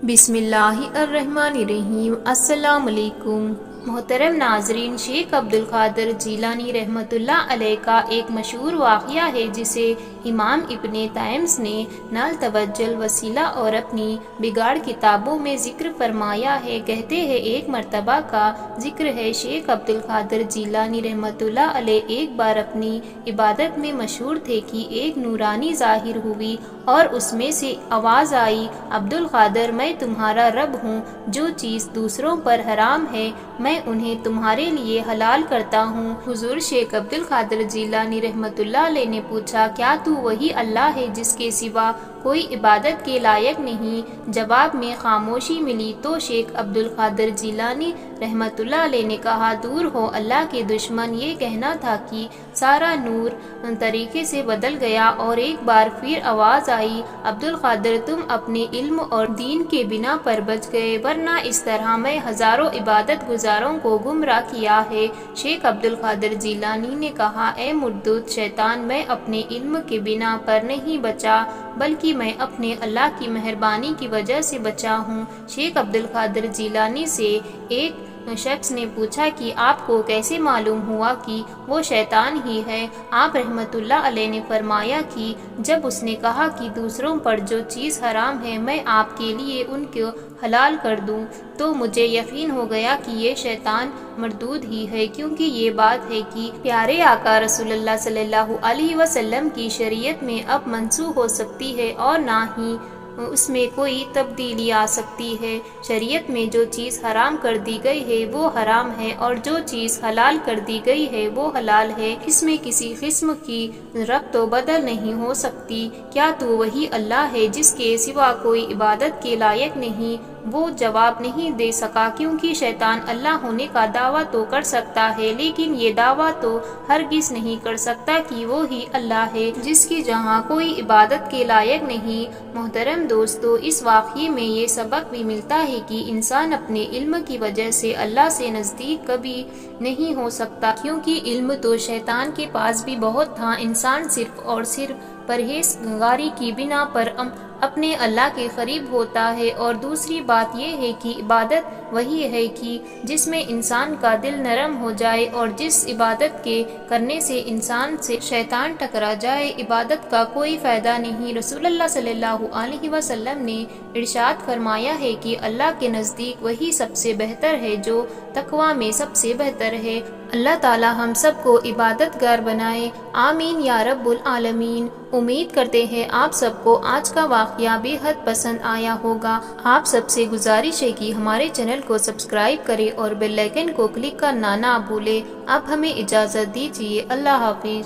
بسم اللہ الرحمن الرحیم۔ السلام علیکم محترم ناظرین، شیخ عبدالقادر جیلانی رحمۃ اللہ علیہ کا ایک مشہور واقعہ ہے جسے امام ابن تیمیہ نے نال توجل وسیلہ اور اپنی بگاڑ کتابوں میں ذکر فرمایا ہے۔ کہتے ہیں ایک مرتبہ کا ذکر ہے، شیخ عبدالقادر جیلانی رحمۃ اللہ علیہ ایک بار اپنی عبادت میں مشہور تھے کہ ایک نورانی ظاہر ہوئی اور اس میں سے آواز آئی، عبدالقادر میں تمہارا رب ہوں، جو چیز دوسروں پر حرام ہے میں انہیں تمہارے لیے حلال کرتا ہوں۔ حضور شیخ عبدالقادر جیلانی رحمۃ اللہ علیہ نے پوچھا، کیا تو وہی اللہ ہے جس کے سوا کوئی عبادت کے لائق نہیں؟ جواب میں خاموشی ملی تو شیخ عبدالقادر جیلانی رحمۃ اللہ علیہ نے کہا، دور ہو اللہ کے دشمن، یہ کہنا تھا کہ سارا نور طریقے سے بدل گیا اور ایک بار پھر آواز آئی، عبدالقادر تم اپنے علم اور دین کے بنا پر بچ گئے، ورنہ اس طرح میں ہزاروں عبادت گزاروں کو گمراہ کیا ہے۔ شیخ عبدالقادر جیلانی نے کہا، اے مردود شیطان، میں اپنے علم کے بنا پر نہیں بچا بلکہ میں اپنے اللہ کی مہربانی کی وجہ سے بچا ہوں۔ شیخ عبدالقادر جیلانی سے ایک شخص نے پوچھا کہ آپ کو کیسے معلوم ہوا کہ وہ شیطان ہی ہے؟ آپ رحمۃ اللہ علیہ نے فرمایا کہ جب اس نے کہا کہ دوسروں پر جو چیز حرام ہے میں آپ کے لیے ان کو حلال کر دوں تو مجھے یقین ہو گیا کہ یہ شیطان مردود ہی ہے، کیونکہ یہ بات ہے کہ پیارے آقا رسول اللہ صلی اللہ علیہ وسلم کی شریعت میں اب منسوخ ہو سکتی ہے اور نہ ہی اس میں کوئی تبدیلی آ سکتی ہے۔ شریعت میں جو چیز حرام کر دی گئی ہے وہ حرام ہے اور جو چیز حلال کر دی گئی ہے وہ حلال ہے، اس میں کسی قسم کی ربط و بدل نہیں ہو سکتی۔ کیا تو وہی اللہ ہے جس کے سوا کوئی عبادت کے لائق نہیں؟ وہ جواب نہیں دے سکا، کیونکہ شیطان اللہ ہونے کا دعویٰ تو کر سکتا ہے لیکن یہ دعویٰ تو ہرگز نہیں کر سکتا کہ وہی اللہ ہے جس کی جہاں کوئی عبادت کے لائق نہیں۔ محترم دوستو، اس واقعے میں یہ سبق بھی ملتا ہے کہ انسان اپنے علم کی وجہ سے اللہ سے نزدیک کبھی نہیں ہو سکتا، کیونکہ علم تو شیطان کے پاس بھی بہت تھا۔ انسان صرف اور صرف پرہیزگاری کی بنا پر اپنے اللہ کے قریب ہوتا ہے، اور دوسری بات یہ ہے کہ عبادت وہی ہے کہ جس میں انسان کا دل نرم ہو جائے اور جس عبادت کے کرنے سے انسان سے شیطان ٹکرا جائے، عبادت کا کوئی فائدہ نہیں۔ رسول اللہ صلی اللہ علیہ وسلم نے ارشاد فرمایا ہے کہ اللہ کے نزدیک وہی سب سے بہتر ہے جو تقویٰ میں سب سے بہتر ہے۔ اللہ تعالی ہم سب کو عبادت گار بنائے، آمین یا رب العالمین۔ امید کرتے ہیں آپ سب کو آج کا واقعہ بے حد پسند آیا ہوگا۔ آپ سب سے گزارش ہے کہ ہمارے چینل کو سبسکرائب کریں اور بیل آئیکن کو کلک کرنا نہ بھولیں۔ اب ہمیں اجازت دیجیے، اللہ حافظ۔